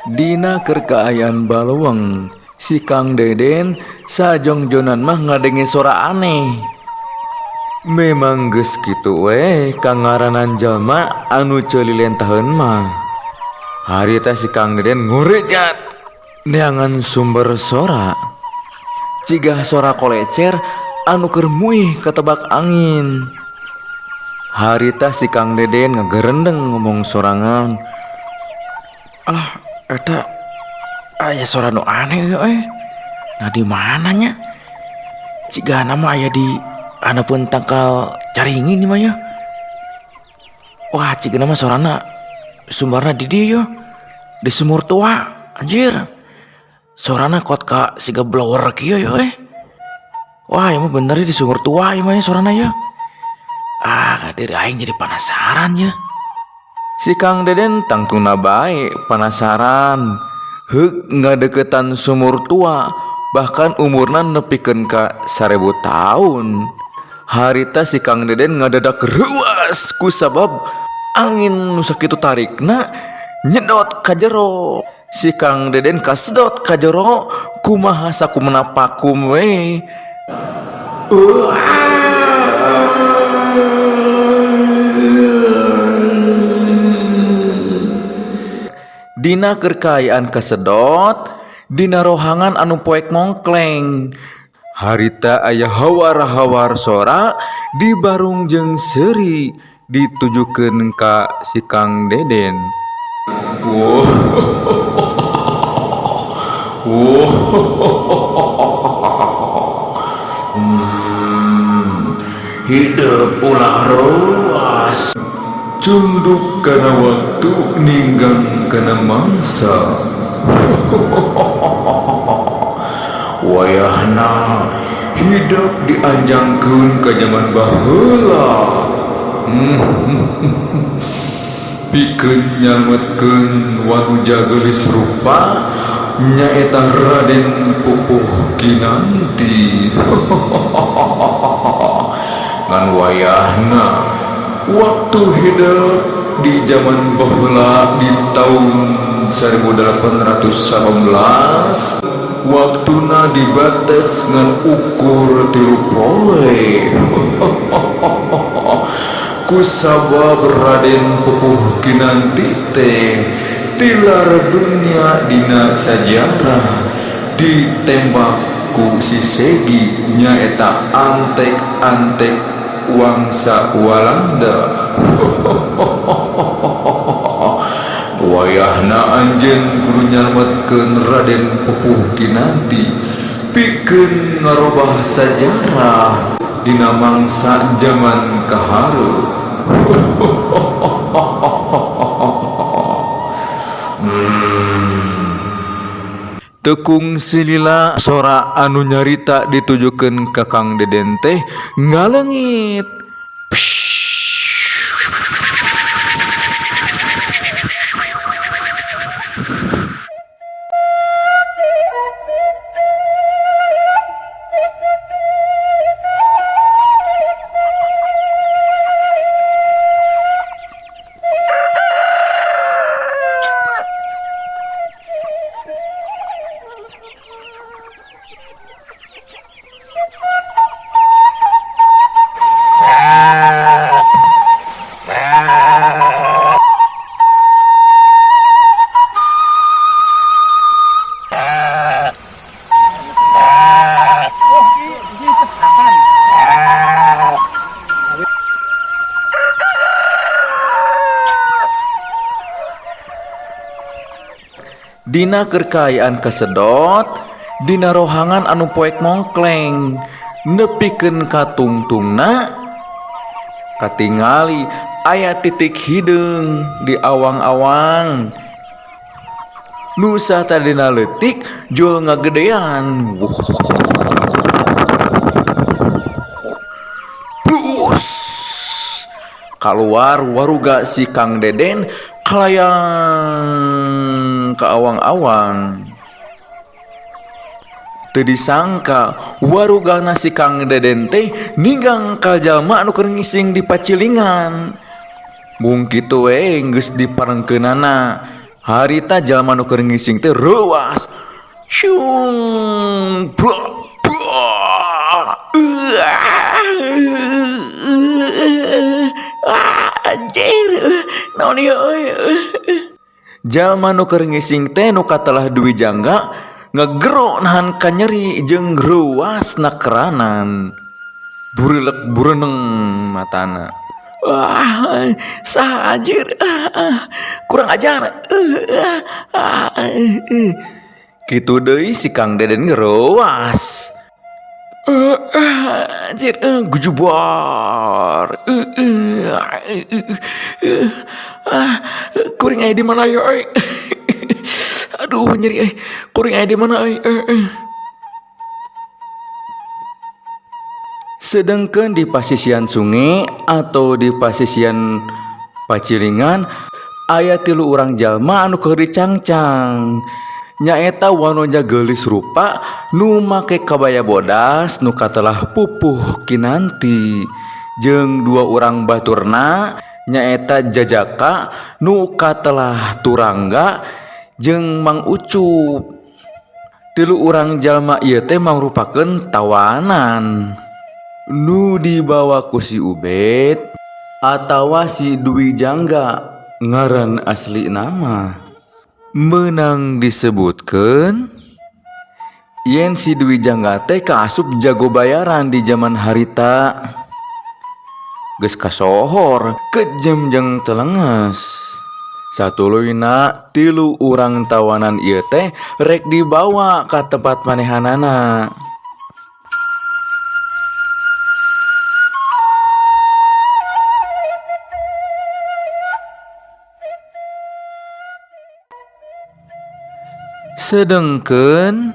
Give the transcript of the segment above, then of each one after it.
Dina kerkaayaan baleweng si Kang Deden sajongjonan mah ngadengi suara aneh. Memang geus kitu we kangaranan jalma anu ceulilentaheun mah. Harita si Kang Deden ngurejat neangan sumber sora. Cigah sora kolecer anu keur muih ketebak angin. Harita si Kang Deden ngagerendeng ngomong sorangan. Alah, eta aya sora nu aneh euy. Nah di mananya? Cigah nama aya di anapeun tangkal caringin ieu mah ya. Wah, cigana mah sorana sumberna di dieu di sumur tua. Anjir. Sorana kuat ka siga blower kieu euy. Wah, emang bener di sumur tua ieu mah ya sorana ya. Kadir aing jadi penasaran ya. Si Kang Deden tangtungna bae penasaran. Heuk ngadeukeutan sumur tua, bahkan umurna nepikeun ka 1000 tahun. Harita si Kang Deden ngadadak reuas kusabab angin nu sakitu tarikna nyedot ka jero. Si Kang Deden kasedot ka jero kumaha sakumaha pakum we. Dina kerkaayaan kasedot dina rohangan anu poek mongkleng. Harita aya hawar-hawar sora di barung jeung seuri ditujukeun ka si Kang Deden. Hidup ulah ruas. Cunduk kana waktu ninggang kana mangsa. Wayahna hidup dianjangkeun ka zaman baheula. Pikeun nyalametkeun wanuja geulis rupa nyaeta Raden Pupuh Kinanti. Ngan wayahna waktu hidup di zaman baheula di tahun 1819 waktuna dibates ngan ukur 3 poe. Kusabab Raden Pupuh Kinanti teh tilar dunia dina sajarah ditembak ku si Segi nyaeta antek-antek wangsa Walanda. Wayahna anjeun kudu nyalametkeun Raden Pupuh Kinanti pikeun ngarobah sajarah dina mangsa zaman kahareum. Tekung silila sora anu nyarita ditujukeun ka Kang Deden teh ngaleungit. Dina kerkaayaan kasedot dina rohangan anu poek mongkleng nepikeun ka tungtungna katingali aya titik hideung di awang-awang. Nu satadina leutik jul ngagedean. Plus kaluar waruga si Kang Deden kalayang ke awang-awang. Teu disangka warugana si Kang Deden teh ninggang ka jalma anu keur ngising di pacilingan. Mung kitu we geus diparengkeunana Harita jalma nu keur ngising teh ruas. Syung, bro, bro. Anjir, naon ieu euy. Jalma nu keur ngising teh nu katelah duwi jangga ngegero nahan ka nyeri jeung ruasna keranan. Burilek bureneng matana. Wah, saha anjir. Kurang ajar. Kitu deui si Kang Deden ngerowas. Anjir, gujubar. Kuring aya di mana ya? Aduh, nyeri. Kuring aya di mana? Sedangkan di pasisian sungai atau di pasisian pacilingan aya 3 urang jalma anu keur dicangcang. Nyaeta wanoja geulis rupa nu make kabaya bodas nu katelah pupuh Kinanti jeung 2 urang baturna nyaeta Jajaka nu katelah Turangga jeung Mang Ucup. 3 urang jalma ieu teh mangrupakeun tawanan nu dibawa ku si Ubed atawa si Dwi Jangga ngaran asli nama. Menang disebutkeun yen si Dwi Jangga teh kaasup jago bayaran di zaman harita. Geus kasohor kejem jeung telenges. Satuluyna 3 urang tawanan ieu teh rek dibawa ka tempat manehanana. Sedengkeun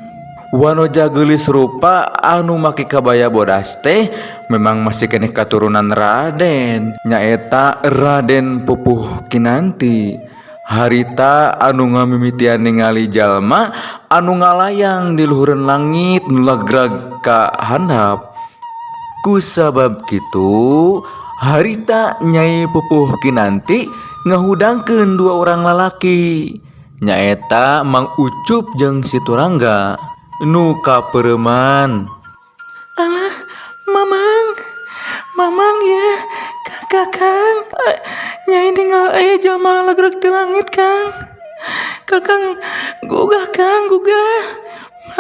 wanoja geulis rupa anu make kabaya bodas teh memang masih keneh katurunan Raden, nyaeta Raden Pupuh Kinanti. Harita anu ngamimitian ningali jalma anu ngalayang di luhureun langit nu lagrag ka handap. Ku sabab kitu harita Nyai Pupuh Kinanti ngahudangkeun 2 urang lalaki. Nyaeta Mang Ucup jeung si Turangga nu kapeureman. Alah, Mamang ya, Kakang. Nyai tinggal aya jalma lagrag ti langit, Kang. Kakang gugah, Kang, gugah.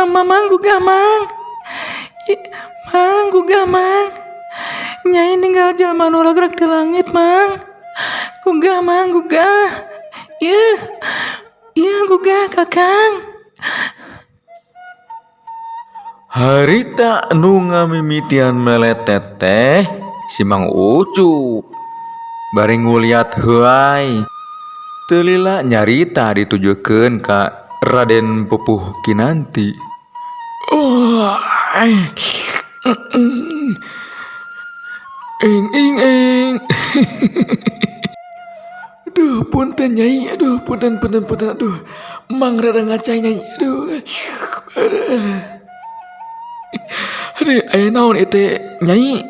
Mamang gugah, Mang. Mang gugah, Mang. Nyai tinggal jalma nu lagrag ti langit, Mang. Gugah, Mang, gugah. Iya gugah Kakang. Harita nu ngamimitian meletet teh si Mang Ucup. Bari nguliat heuai teu lila nyarita ditujukeun ka Raden Pupuh Kinanti. Eng. Aduh, punten Nyai. Aduh, punten. Aduh, Mang rada ngacai Nyai. Aduh. Aduh, aya naon ieu teh Nyai?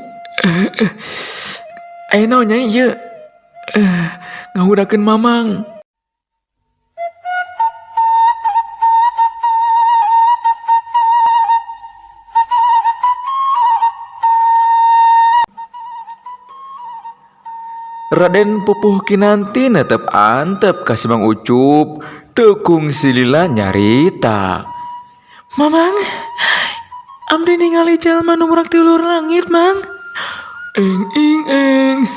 Aya naon Nyai ieu? Ngahudakeun Mamang. Raden Pupuh Kinanti netep antep ka si Mang Ucup teu kungsi lila nyarita. Mamang, abdi ningali jalma nu murag ti luhur langit, Mang. Eng.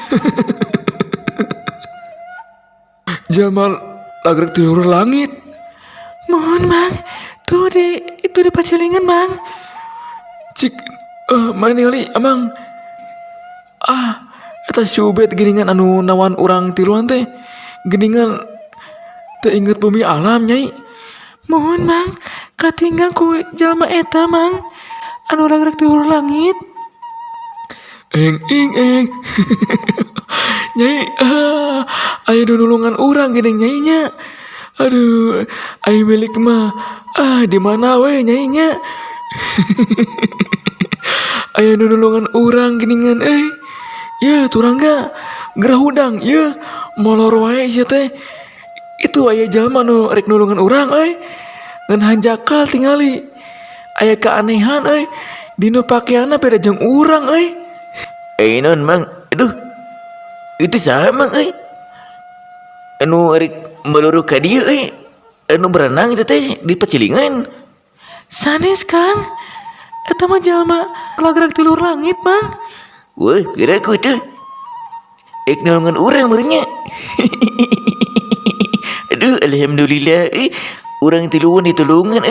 Jalma lagrag ti luhur langit. Mohon, Mang. Itu di pacilingan, Mang. Cik, mana ningali Amang? Eta si Ubed geningan anu nawan urang tiluan teh. Geningan teu inget bumi alam, Nyai. Mohon, Mang, katinggal ku jalma eta, Mang. Anu lagrag ti luhur langit. Eng. Nyai, aya nulungan urang geuning Nyai nya. Aduh, aya milik mah. Di mana we Nyai nya? Aya nulungan urang geuningan euy. Ya Turangga, gerah hudang, ya molor wae sia teh. Itu aya jalma nu rek nulungan urang ngan hanjakal tingali aya keanehan dinu pakaianna beda jeung urang Non mang, aduh, itu saha mang anu rek meluru ka dieu anu berenang itu teh di pacilingan. sanes Kang eta mah jalma lagrak ti luhur langit Mang. Wah, kira-kira tuh nulungan urang meureunnya. Aduh, alhamdulillah urang tiluan ditulungan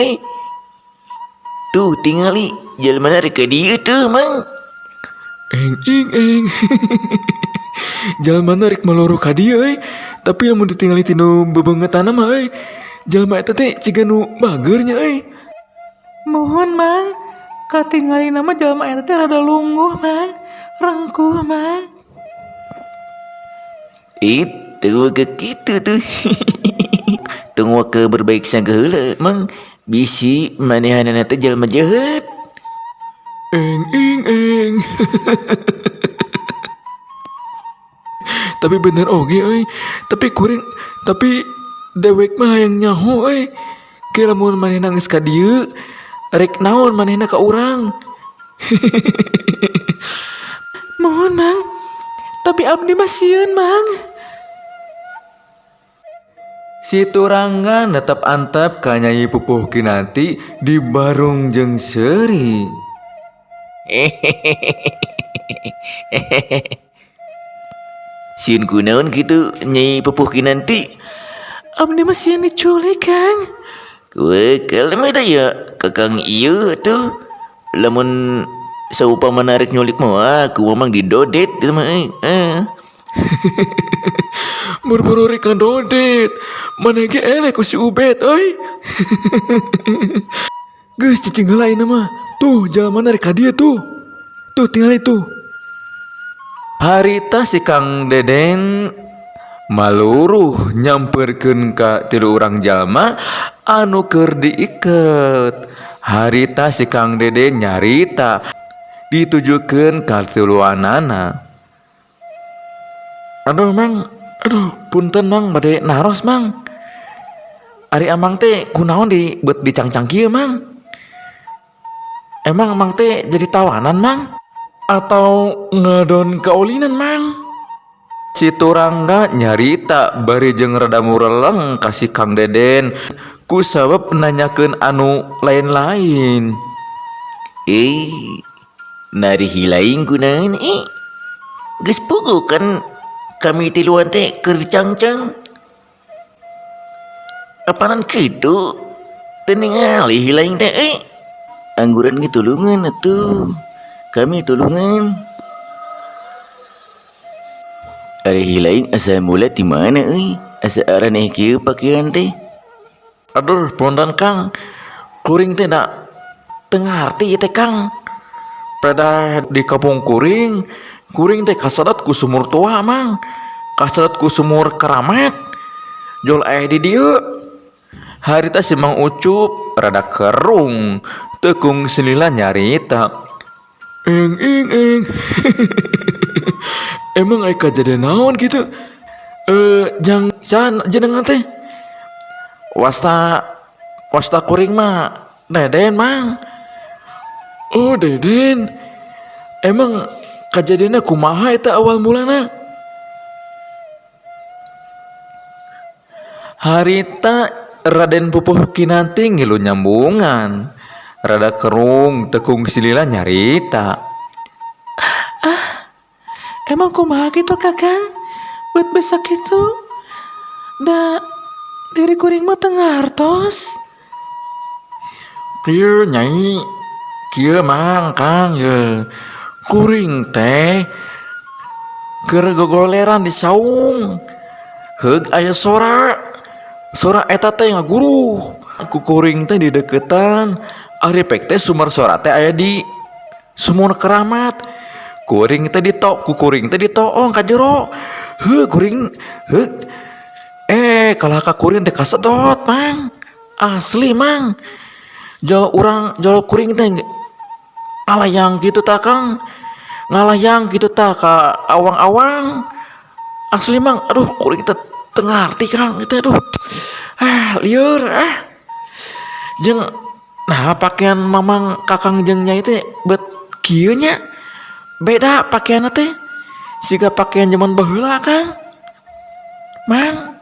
Tuh tingali jalmana rek ka dieu tuh mang. Eng jalma rek meluru ka dieu tapi lamun ditinggali tinu bebengetanna mah jalma eta teh ciga nu bager nya Mohon Mang, katingali nama jalma eta teh rada lungguh Mang, rengkuh Mang. Itu ke kitu tuh. Tunggu ke berbaik sangka heula mang bisi manehanana teh jalma jahat. Eng tapi bener oge tapi dewek mah hayang nyaho ke lamun manehna geus ka dieu rek naon manehna ka urang. Mohon Mang, tapi abdi mah sieun Mang. Si Turangga netep antep ka Nyai Pupuh Kinanti di barung jeung seuri. Sieun kunaon kitu Nyai Pupuh Kinanti? Abdi mah sieun diculik Kang. Wah, kalau mah ya kakang ieu tuh lamun saumpama narik nyulik mah aku memang didodet itu mah Buru-buru rek dodet. Mana ge elek ku si Ubed Geus cicing heula ayeuna mah. Tuh jalmana rek ka dieu tuh. Tuh tinggal itu. Harita si Kang Deden maluruh nyamperkeun ka tilu urang jalma anu keur diiket. Harita si Kang Deden nyarita ditujukeun ka tiluanana. Aduh Mang, punten Mang bade naros Mang. Ari Amang teh kunaon beut dicangcang kieu Mang? Emang Amang teh jadi tawanan Mang? Atau ngadon kaulinan Mang? Si Turangga nyarita bari jeung rada mureleng ka si Kang Deden ku sabab nanyakeun anu lain-lain. Nari hilaing kunaon geus puguh kan kami tiluan teh keur dicangcang. Apanan kitu teu ningali hilaing teh angguran ge tulungan atuh. Kami tulungan. Ari hilaing asa mula di mana asa araneh kieu pakaian teh. Aduh punten Kang, kuring teh da teu ngarti teh Kang. Pada di kampung kuring teh kasedot ku sumur tua Mang, kasedot ku sumur keramat. Jol aya di dieu. Harita si Mang Ucup rada kerung, tekung selila nyarita. Eng. Emang aya kajadian naon gitu? Jang jenengan teh. Wasta kuring mah Deden Mang. Oh Deden. Emang kejadiannya kumaha eta awal mulana? Harita Raden Pupuh Kinanti ngilu nyambungan. Rada kerung tekung silila nyarita. Emang kumaha gitu Kakang? Buat besak itu da diri kuring mah teu ngartos. Kieu Nyai, kieu Mang Kang ye. Kuring teh keur gogoleran di saung. Heug aya sora eta teh ngaguruh. Ku kuring teh di deketan. Ari pek teh sumber sora teh aya di sumur keramat. Kuring teh ditoong ka jero. Kuring kalau ka kuring teh kasedot Mang. Asli Mang. Jol kuring teh ngalayang gitu ta Kang. Ngalayang gitu ta ka awang-awang. Asli Mang, aduh kuring teh tengah arti Kang itu aduh. Lieur jeung nah pakaian mamang kakang jeung nyai teh bet kieu nya. Beda pakaian teh. Siga pakaian zaman baheula Kang. Mang.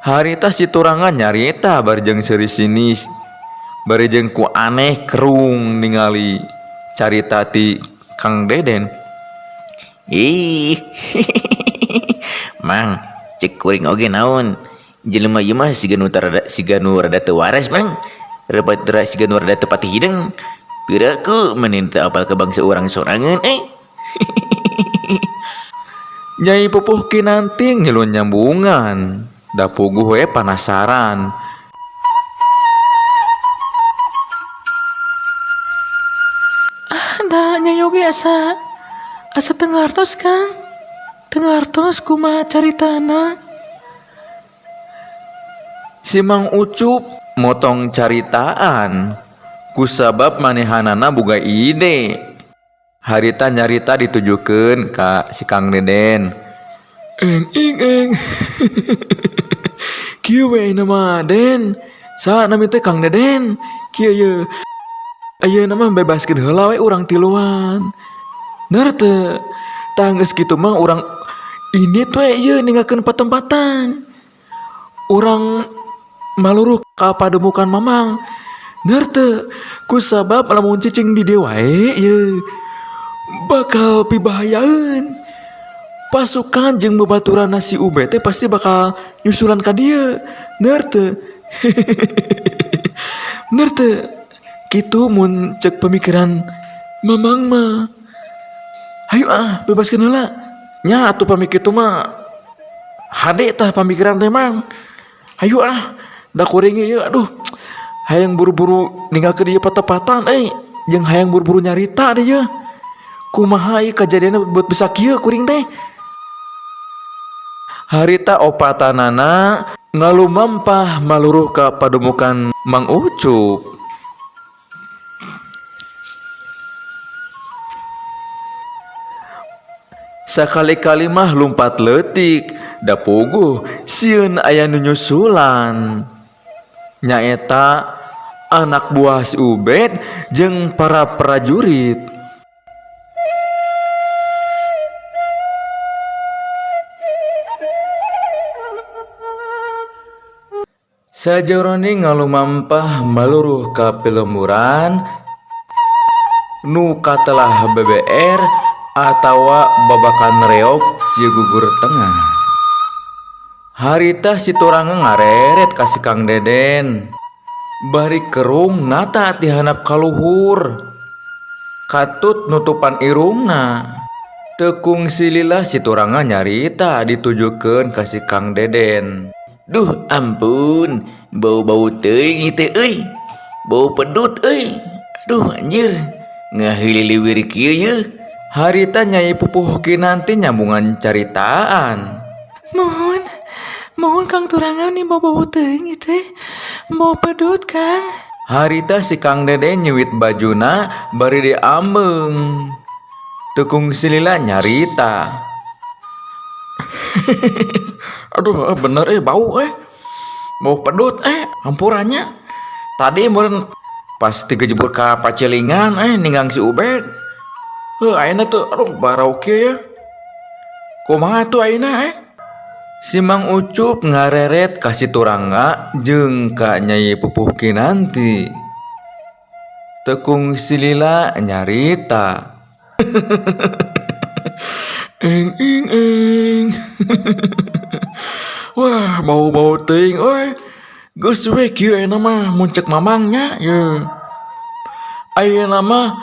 Harita siturangan nyarita bari jeung seuri sini. Bari jeung ku aneh kerung ningali carita ti Kang Deden. Mang, cek kuring oge naon. Jelema ieu mah siga nu rada teu waras, Mang. Siga nu rada teu pati hideung. Piraku meunin teu apal ke bangsa urang sorangan Nyai Pupuh Kinanti ngilun nyambungan. Da puguh we panasaran. Da Nyai oge asa teu ngartos Kang. Teu ngartos kumaha caritana. Si Mang Ucup motong caritaan. Kusabab manehanana boga ide. Harita nyarita ditujukeun ka si Kang Deden. Eng. Kieu we nama Den. Sa nami teh Kang Deden. Kieu ye. Ayeuna mah bebaskeun heula we urang tiluan. Ner teu. Tah geus kitu mah urang ini tuh ieu ninggalkeun patempatan. Urang maluruh ka pademukan mamang. Ner teu. Kusabab lamun cicing di dieu wae ye bakal pibahayaeun. Pasukan jeung babaturan si Ubed teh pasti bakal nyusulan ka dieu. Ner teu. Ner teu. Kitu mun cek pemikiran mamang mah. Hayu bebaskeun heula. Nya atuh pami kitu mah hade tah pamikiran teh Mang. Hayu da kuring ieu aduh. Hayang buru-buru ninggalkeun ieu patepatan jeung hayang buru-buru nyarita deh ye. Kumaha ieu kajadianna buat bisa kieu kuring teh. Harita opatanana ngalumampah maluruh ka pademukan Mang Ucup. Sakali-kali mah lumpat leutik da puguh sieun aya nu nyusulan. Nyaeta anak buah si Ubed jeung para prajurit. Sajarone ngalumampah maluruh ka pilemuran nu katelah BBR atawa babakan reog Cigugur Tengah. Harita siturangan ngareret ka si Kang Deden. Bari kerung nata ti handap kaluhur. Katut nutupan irungna. Tekung silila siturangan nyarita ditujukeun ka si Kang Deden. Duh ampun, bau-bau teuing teh euy. Bau pedut euy. Aduh anjir, ngahililiwir kieu ye. Harita Nyai Pupuh Kinanti nyambungan caritaan. Mohon Kang Turangan nih bau-bau teuing teh. Bau pedut Kang. Harita si Kang Deden nyewit bajuna bari diambeng. Tekung silila nyarita. Aduh bener bau bau pedut hampurannya. Tadi meureun pas digejebur ka pacilingan ninggang si Ubed. Ayeuna tuh aduh barau kieu ya. Kumaha tuh ayeuna Si Mang Ucup ngareret ka Siturangga jeung ka Nyai Pupuh Kinanti. Tekung silila nyarita. Eng. Wah, bau-bau teuing euy. Geus we kieu ayeuna mah mun ceuk mamangnya ye. Ayeuna mah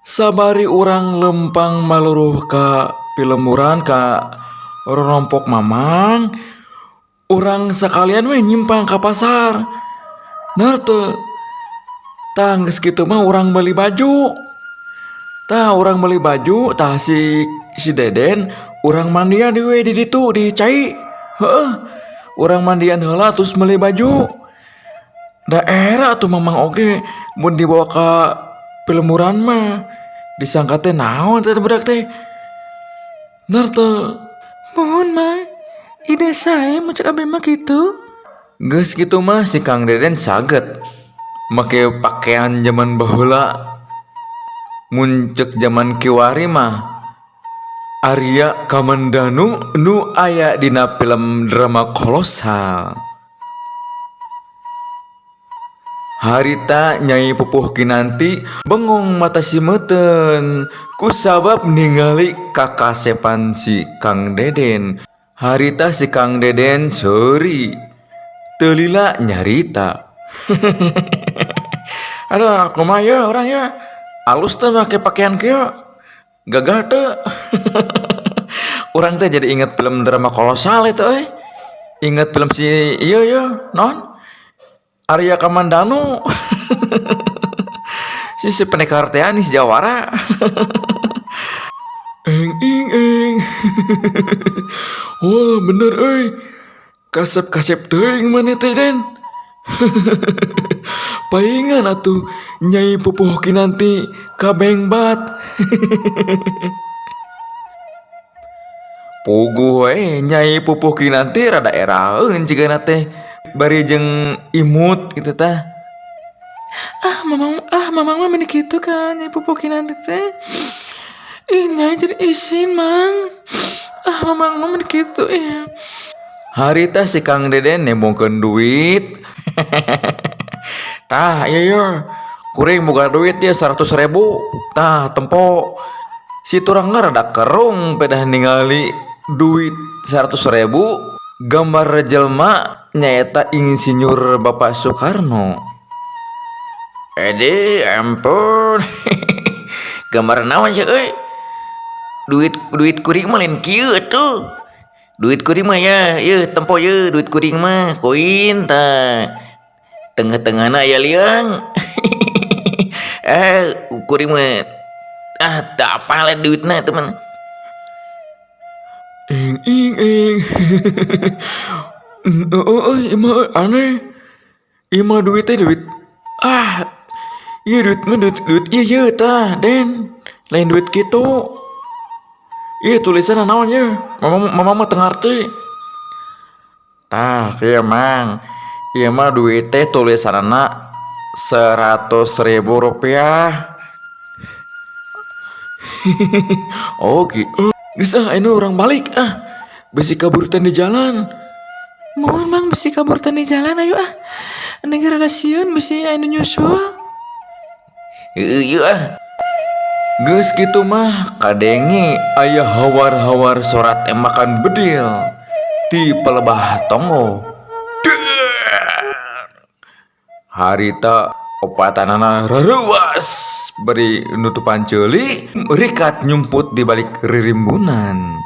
sabari urang lempang maluruh ka pilemuran ka rorompok mamang, urang sakalian we nyimpang ka pasar. Ner teu. Tah geus kitu mah urang meuli baju. Tah urang meuli baju, tah si Deden urang mandian we di ditu di cai. Heueuh. Urang mandian heula terus meuli baju. Daerah tuh mamang oge mun dibawa ka pilemuran mah disangka teh naon teh budak teh. Ner teu. Mohon mang, ide saya mau cek abdi mah gitu. Geus kitu mah si Kang Deden saget make pakaian zaman baheula. Mun ceuk zaman kiwari mah Arya Kamandanu nu aya dina film drama kolosal. Harita Nyai Pupuh Kinanti bengong mata simeuten kusabab ningali kakasepan si Kang Deden. Harita si Kang Deden seuri teu lila nyarita. Aduh, kumaha ya orang ya. Alus teh make pakaian kieu. Gagah teu. Urang teh jadi inget film drama kolosal itu Inget film si iya non Arya Kamandanu. si pendekar teh Anis Jawara. Eng. Wah bener kasep-kasep teuing maneh teh Den. Paingan atuh Nyai Pupuh Kinanti kabengbat. Puguh Nyai Pupuh Kinanti rada eraeun cigana teh bari jeung imut gitu tah. Mamang mah meni gitu kan, Nyai Pupukin nanti teh. Nyai jadi isin mang. Mamang mah meni gitu ya. Harita si Kang Deden nembongkeun duit. Tah iya kuring boga duit dia 100.000. Tah tempo Si turang rada kerung pedah ningali duit 100.000 gambar jelma nyaeta insinyur Bapak Soekarno. Ede ampun. Gambar naon ya Duit kuring mah lain kieu atuh. Duit kuring mah ya, tempo ya duit kuring mah koin tah. Tengah-tengahna aya liang. Kuring mah tak apa duitna teman. Eng. Ima aneh. Ima duit teh duit. Iya duit mah duit iya tah Den. Lain duit gitu. Iya tulisan naon ya? Mama mah teu ngarti. Tah kieu mang. Ieu mah duit teh tulisanna 100.000 rupiah. Oh gitu. Geus anu orang balik besi kaburutan di jalan. Mohon mang besi kaburtan di jalan ayo negara sieun besi anu nyusul. Ieu Geus kitu mah kadenge aya hawar-hawar sorat tembakan bedil di pelebah tongo. Harita opatanana reuwas beri nutupan ceuli rikat nyumput di balik ririmbunan.